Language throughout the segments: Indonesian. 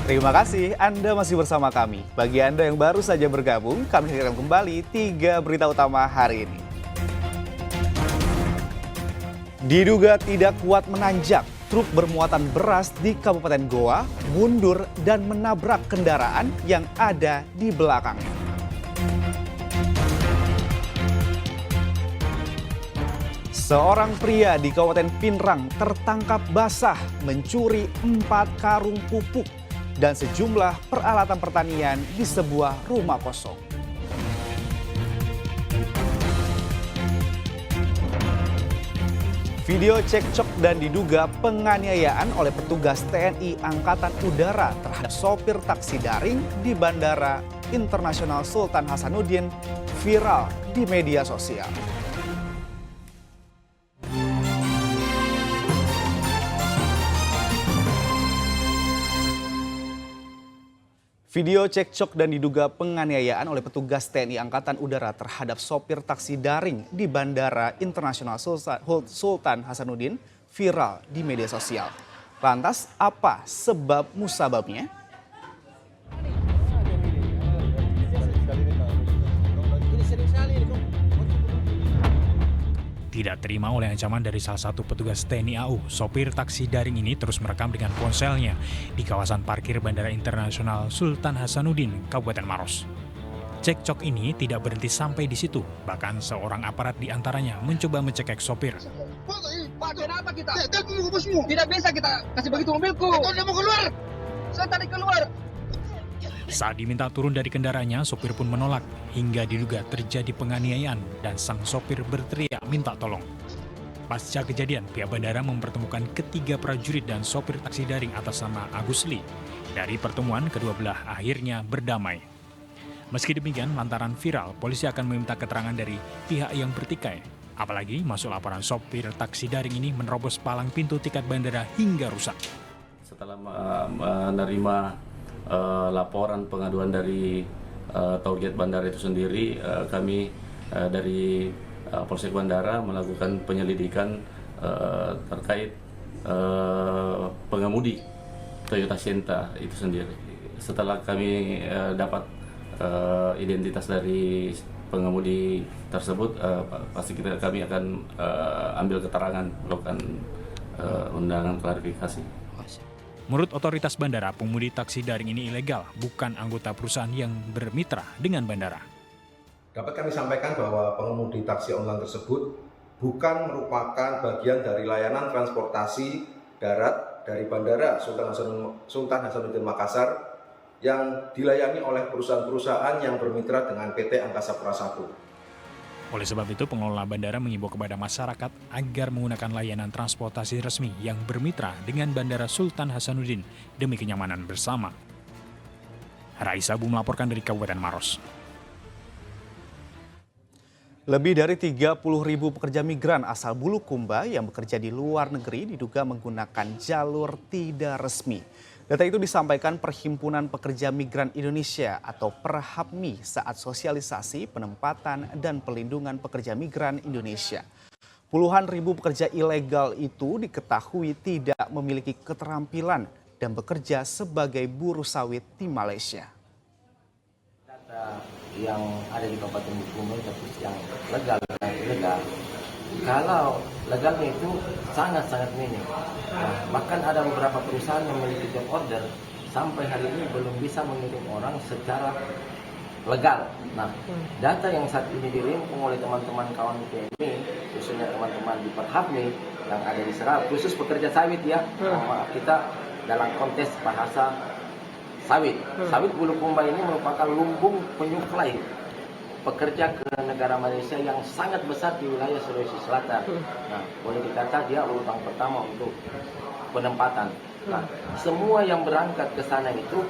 Terima kasih Anda masih bersama kami. Bagi Anda yang baru saja bergabung, kami hadirkan kembali 3 berita utama hari ini. Diduga tidak kuat menanjak, truk bermuatan beras di Kabupaten Goa mundur dan menabrak kendaraan yang ada di belakangnya. Seorang pria di Kabupaten Pinrang tertangkap basah mencuri 4 karung pupuk dan sejumlah peralatan pertanian di sebuah rumah kosong. Video cekcok dan diduga penganiayaan oleh petugas TNI Angkatan Udara terhadap sopir taksi daring di Bandara Internasional Sultan Hasanuddin viral di media sosial. Video cekcok dan diduga penganiayaan oleh petugas TNI Angkatan Udara terhadap sopir taksi daring di Bandara Internasional Sultan Hasanuddin viral di media sosial. Lantas apa sebab musababnya? Tidak terima oleh ancaman dari salah satu petugas TNI AU, sopir taksi daring ini terus merekam dengan ponselnya di kawasan parkir Bandara Internasional Sultan Hasanuddin, Kabupaten Maros. Cekcok ini tidak berhenti sampai di situ, bahkan seorang aparat di antaranya mencoba mencekik sopir. Pak, kenapa kita? Tidak bisa kita kasih begitu mobilku. Dia mau keluar. Saya tadi keluar. Saat diminta turun dari kendaraannya, sopir pun menolak hingga diduga terjadi penganiayaan dan sang sopir berteriak minta tolong. Pasca kejadian, pihak bandara mempertemukan ketiga prajurit dan sopir taksi daring atas nama Agus Lee. Dari pertemuan, kedua belah akhirnya berdamai. Meski demikian, lantaran viral, polisi akan meminta keterangan dari pihak yang bertikai. Apalagi masuk laporan sopir taksi daring ini menerobos palang pintu tiket bandara hingga rusak. Setelah menerima laporan pengaduan dari Tollgate Bandara itu sendiri, kami dari Polsek Bandara melakukan penyelidikan terkait pengemudi Toyota Sienta itu sendiri. Setelah kami dapat identitas dari pengemudi tersebut, pasti kami akan ambil keterangan, melakukan undangan klarifikasi. Menurut otoritas bandara, pengemudi taksi daring ini ilegal, bukan anggota perusahaan yang bermitra dengan bandara. Dapat kami sampaikan bahwa pengemudi taksi online tersebut bukan merupakan bagian dari layanan transportasi darat dari Bandara Sultan Hasanuddin Makassar yang dilayani oleh perusahaan-perusahaan yang bermitra dengan PT Angkasa Pura I. Oleh sebab itu, pengelola bandara mengimbau kepada masyarakat agar menggunakan layanan transportasi resmi yang bermitra dengan Bandara Sultan Hasanuddin demi kenyamanan bersama. Raisa Bu melaporkan dari Kabupaten Maros. Lebih dari 30.000 pekerja migran asal Bulukumba yang bekerja di luar negeri diduga menggunakan jalur tidak resmi. Data itu disampaikan Perhimpunan Pekerja Migran Indonesia atau Perhapmi saat sosialisasi penempatan dan pelindungan pekerja migran Indonesia. Puluhan ribu pekerja ilegal itu diketahui tidak memiliki keterampilan dan bekerja sebagai buruh sawit di Malaysia. Data yang ada di Kabupaten Bulukumba itu yang legal dan ilegal. Kalau legalnya itu sangat-sangat minim. Nah, bahkan ada beberapa perusahaan yang memiliki job order sampai hari ini belum bisa mengirim orang secara legal. Nah, data yang saat ini dirimpung oleh teman-teman kawan PMI, khususnya teman-teman di Perhapmi yang ada di Serap, khusus pekerja sawit ya. Maaf, kita dalam konteks bahasa sawit. Sawit Bulukumba ini merupakan lumbung penyuplai pekerja ke negara Malaysia yang sangat besar di wilayah Sulawesi Selatan. Nah, boleh dikata dia urutan pertama untuk penempatan. Nah, semua yang berangkat ke sana itu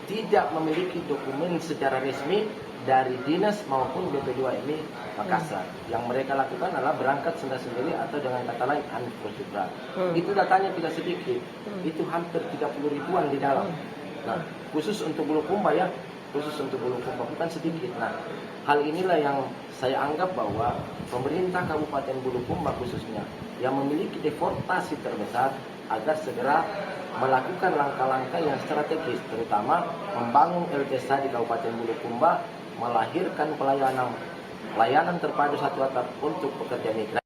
tidak memiliki dokumen secara resmi dari dinas maupun BP2MI Makassar. Yang mereka lakukan adalah berangkat sendiri atau dengan kata lain unprocedural. Itu datanya tidak sedikit. Itu hampir 30 ribuan di dalam. Nah, khusus untuk Bulukumba ya, khusus untuk Bulukumba bukan sedikit. Nah, hal inilah yang saya anggap bahwa pemerintah Kabupaten Bulukumba khususnya yang memiliki deportasi terbesar agar segera melakukan langkah-langkah yang strategis, terutama membangun LTSA di Kabupaten Bulukumba, melahirkan pelayanan terpadu satu atap untuk pekerja migran.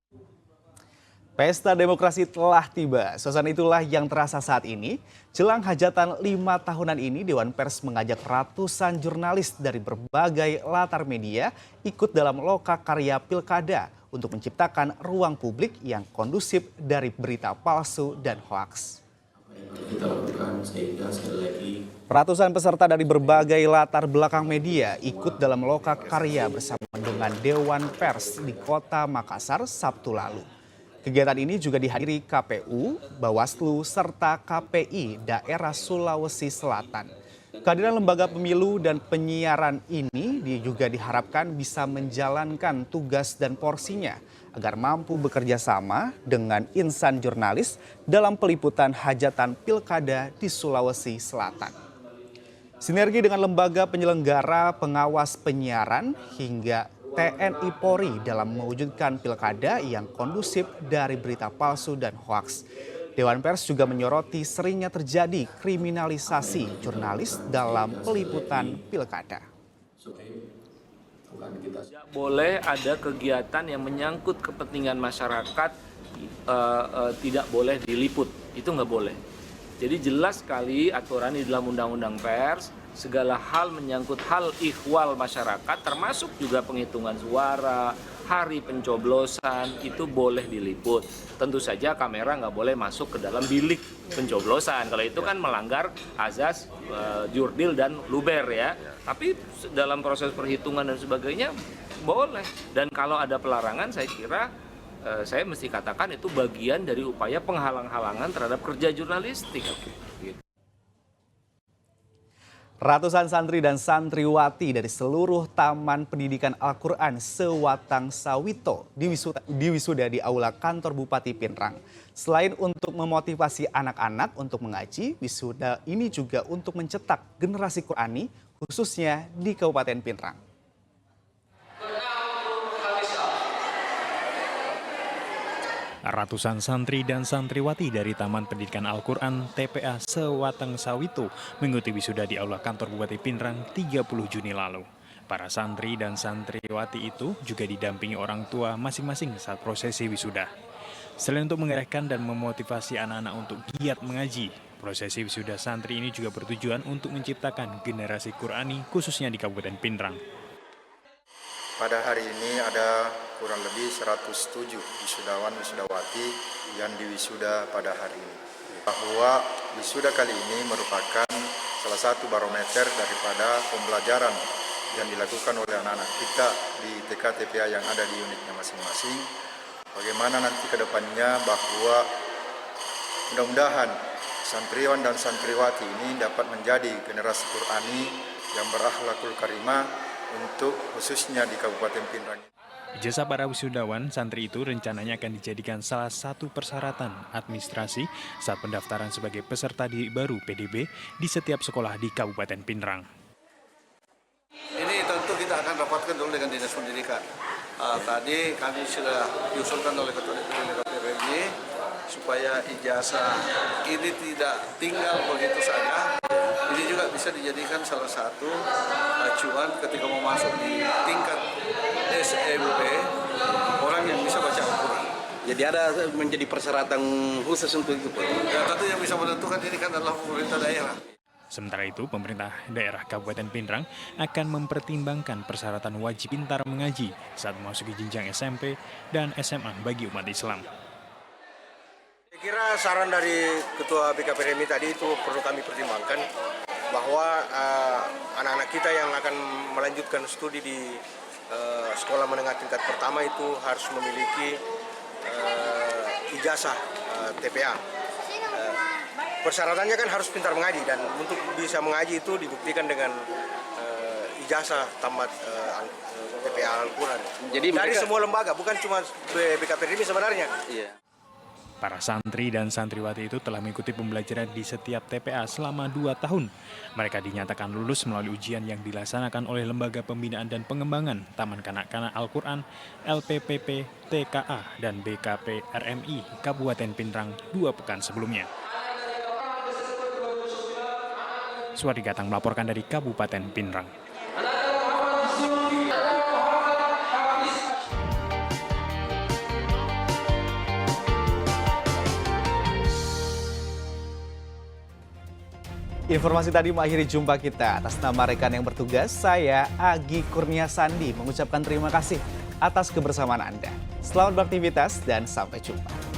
Pesta demokrasi telah tiba. Suasana itulah yang terasa saat ini. Jelang hajatan 5 tahunan ini, Dewan Pers mengajak ratusan jurnalis dari berbagai latar media ikut dalam lokakarya Pilkada untuk menciptakan ruang publik yang kondusif dari berita palsu dan hoaks. Kita lakukan sehingga sekali lagi Ratusan peserta dari berbagai latar belakang media ikut dalam lokakarya bersama dengan Dewan Pers di Kota Makassar Sabtu lalu. Kegiatan ini juga dihadiri KPU, Bawaslu, serta KPI daerah Sulawesi Selatan. Kehadiran lembaga pemilu dan penyiaran ini juga diharapkan bisa menjalankan tugas dan porsinya agar mampu bekerja sama dengan insan jurnalis dalam peliputan hajatan pilkada di Sulawesi Selatan. Sinergi dengan lembaga penyelenggara pengawas penyiaran hingga TNI Polri dalam mewujudkan pilkada yang kondusif dari berita palsu dan hoaks. Dewan Pers juga menyoroti seringnya terjadi kriminalisasi jurnalis dalam peliputan pilkada. Tidak boleh ada kegiatan yang menyangkut kepentingan masyarakat, tidak boleh diliput, itu nggak boleh. Jadi jelas sekali aturan di dalam Undang-Undang Pers, segala hal menyangkut hal ihwal masyarakat, termasuk juga penghitungan suara, hari pencoblosan, itu boleh diliput. Tentu saja kamera nggak boleh masuk ke dalam bilik pencoblosan, kalau itu kan melanggar azas jurdil dan luber ya. Tapi dalam proses perhitungan dan sebagainya boleh. Dan kalau ada pelarangan, saya kira saya mesti katakan itu bagian dari upaya penghalang-halangan terhadap kerja jurnalistik. Ratusan santri dan santriwati dari seluruh Taman Pendidikan Al-Quran Sewatang Sawito diwisuda di Aula Kantor Bupati Pinrang. Selain untuk memotivasi anak-anak untuk mengaji, wisuda ini juga untuk mencetak generasi Qurani khususnya di Kabupaten Pinrang. Ratusan santri dan santriwati dari Taman Pendidikan Al-Quran TPA Sewatang Sawito mengikuti wisuda di Aula Kantor Bupati Pinrang 30 Juni lalu. Para santri dan santriwati itu juga didampingi orang tua masing-masing saat prosesi wisuda. Selain untuk mengerahkan dan memotivasi anak-anak untuk giat mengaji, prosesi wisuda santri ini juga bertujuan untuk menciptakan generasi Qurani khususnya di Kabupaten Pinrang. Pada hari ini ada kurang lebih 107 wisudawan wisudawati yang diwisuda pada hari ini. Bahwa wisuda kali ini merupakan salah satu barometer daripada pembelajaran yang dilakukan oleh anak-anak kita di TK-TPA yang ada di unitnya masing-masing. Bagaimana nanti ke depannya bahwa mudah-mudahan santriwan dan santriwati ini dapat menjadi generasi Qurani yang berakhlakul karimah untuk khususnya di Kabupaten Pinrang. Ijazah para wisudawan santri itu rencananya akan dijadikan salah satu persyaratan administrasi saat pendaftaran sebagai peserta didik baru PDB di setiap sekolah di Kabupaten Pinrang. Ini tentu kita akan rapatkan dulu dengan Dinas Pendidikan. Tadi kami sudah diusulkan oleh Ketua DPD KPRMJ supaya ijazah ini tidak tinggal begitu saja. Ini juga bisa dijadikan salah satu acuan ketika mau masuk di tingkat SMP orang yang bisa baca Al-Quran. Jadi ada menjadi persyaratan khusus untuk itu, Pak? Ya, tentu yang bisa menentukan ini kan adalah pemerintah daerah. Sementara itu, pemerintah daerah Kabupaten Pinrang akan mempertimbangkan persyaratan wajib pintar mengaji saat memasuki jenjang SMP dan SMA bagi umat Islam. Saya kira saran dari Ketua BKPRMI tadi itu perlu kami pertimbangkan bahwa anak-anak kita yang akan melanjutkan studi di sekolah menengah tingkat pertama itu harus memiliki ijazah TPA. Persyaratannya kan harus pintar mengaji, dan untuk bisa mengaji itu dibuktikan dengan ijazah tamat TPA Al-Quran. Jadi dari semua lembaga, bukan cuma BKPRMI sebenarnya. Iya. Para santri dan santriwati itu telah mengikuti pembelajaran di setiap TPA selama 2 tahun. Mereka dinyatakan lulus melalui ujian yang dilaksanakan oleh Lembaga Pembinaan dan Pengembangan Taman Kanak-Kanak Al-Quran, LPPP, TKA, dan BKP RMI Kabupaten Pinrang 2 pekan sebelumnya. Suwadi Gatang melaporkan dari Kabupaten Pinrang. Informasi tadi mengakhiri jumpa kita. Atas nama rekan yang bertugas, saya Agi Kurnia Sandi mengucapkan terima kasih atas kebersamaan Anda. Selamat beraktivitas dan sampai jumpa.